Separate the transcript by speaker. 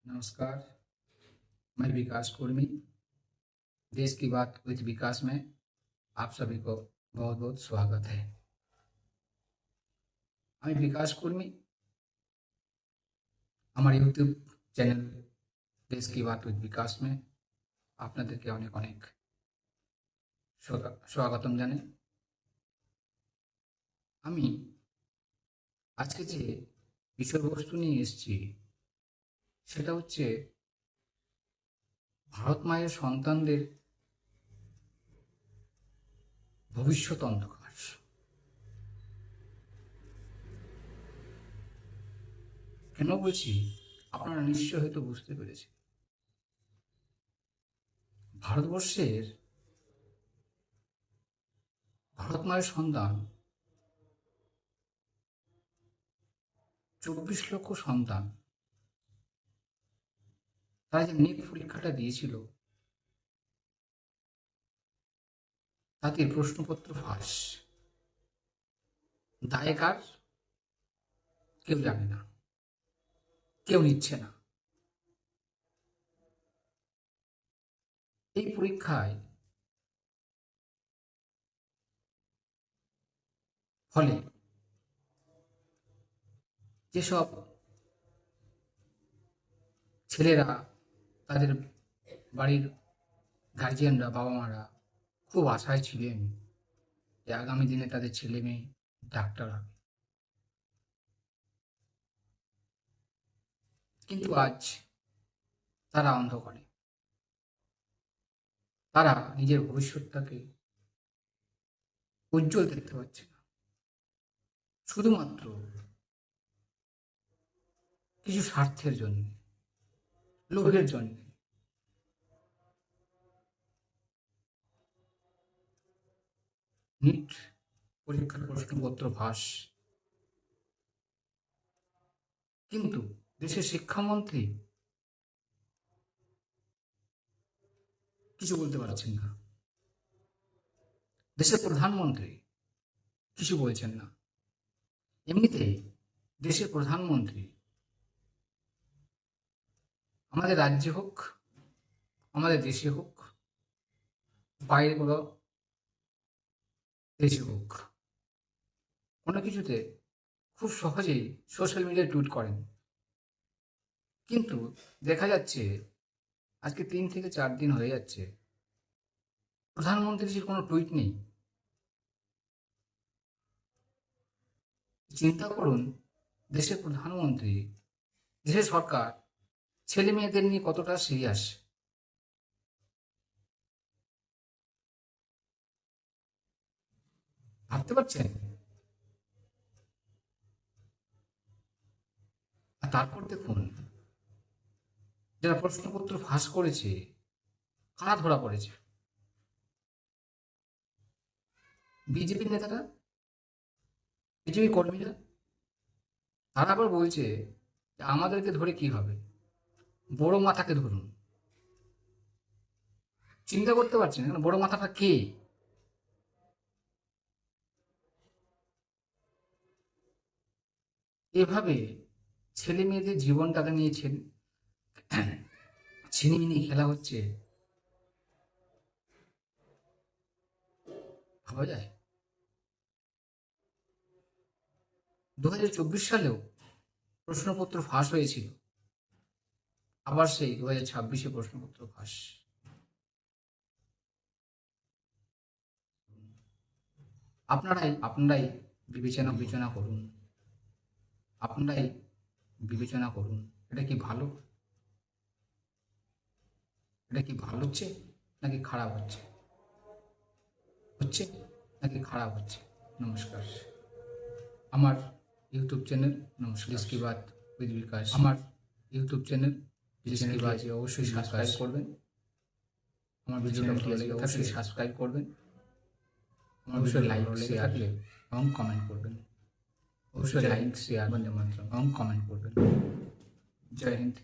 Speaker 1: नमस्कार। मैं विकास कुर्मी। देश की बात विद विकास में आप सभी को बहुत बहुत स्वागत है। আমি বিকাশ কুর্মী। আমার ইউটিউব চ্যানেল দেশ কি বাত উইথ বিকাশ में আপনাদেরকে অনেক অনেক স্বাগতম জানাই। আমি আজকে যে বিষয়বস্তু নিয়ে এসেছি সেটা হচ্ছে ভারত মায়ের সন্তানদের ভবিষ্যৎ অন্ধকার। কেন বলছি আপনারা নিশ্চয় হয়তো বুঝতে পেরেছেন। ভারতবর্ষের ভারত মায়ের সন্তান 24 লক্ষ সন্তান তারা যে নেট পরীক্ষাটা দিয়েছিল তাদের প্রশ্নপত্র ফাঁস। দায় কার? কেউ জানে না, কেউ নিচ্ছে না। এই পরীক্ষায় ফলে যেসব ছেলেরা তাদের বাড়ির গার্জিয়ানরা বাবা মারা খুব আশায় ছিলেন যে আগামী দিনে তাদের ছেলে মেয়ে ডাক্তার হবে, কিন্তু আজ তারা অন্ধকারে, তারা নিজের ভবিষ্যৎটাকে উজ্জ্বল দেখতে পাচ্ছে না। শুধুমাত্র কিছু স্বার্থের জন্য, লোভের জন্য নিট পরীক্ষার প্রশ্নপত্র ফাঁস। কিন্তু দেশের শিক্ষামন্ত্রী কিছু বলতে পারছেন না, দেশের প্রধানমন্ত্রী কিছু বলছেন না। এমনিতেই দেশের প্রধানমন্ত্রী আমাদের রাজ্যে হোক, আমাদের দেশে হোক, বাইরে কোনো দেশে হোক, কোনো কিছুতে খুব সহজেই সোশ্যাল মিডিয়ায় টুইট করেন। কিন্তু দেখা যাচ্ছে আজকে 3 থেকে 4 দিন হয়ে যাচ্ছে প্রধানমন্ত্রীর কোনো টুইট নেই। চিন্তা করুন, দেশের প্রধানমন্ত্রী, দেশের সরকার ছেলে মেয়েদের নিয়ে কতটা সিরিয়াস। ভাবতে পারছেন? আর তারপর দেখুন যারা প্রশ্নপত্র ফাঁস করেছে কারা ধরা পড়েছে? বিজেপির নেতারা, বিজেপি কর্মীরা। তারা আবার বলছে যে আমাদেরকে ধরে কি হবে, বড় মাথাকে ধরুন। চিন্তা করতে পারছেন বড় মাথাটা কে? এভাবে ছেলে মেয়েদের জীবনটাকে নিয়ে ছিনিমিনি খেলা হচ্ছে, ভাবা যায়? 2024 সালেও প্রশ্নপত্র ফাঁস হয়েছিল, আবার সেই 2026-এ প্রশ্নপত্র ফাঁস। আপনারাই বিবেচনা করুন, আপনারাই বিবেচনা করুন। এটা কি ভালো? এটা কি ভালো হচ্ছে নাকি খারাপ হচ্ছে? হচ্ছে নাকি খারাপ হচ্ছে? নমস্কার। আমার ইউটিউব চ্যানেল দেশ কি বাত উইথ বিকাশ, আমার ইউটিউব চ্যানেল দেশ কি বাত অবশ্যই সাবস্ক্রাইব করবেন। আমার ভিডিওটা ভালো লেগে অবশ্যই সাবস্ক্রাইব করবেন। অবশ্যই লাইক শেয়ার এবং কমেন্ট করবেন। অবশ্যই লাইক শেয়ার বন্দে মাতরম এবং কমেন্ট করবেন। জয় হিন্দ।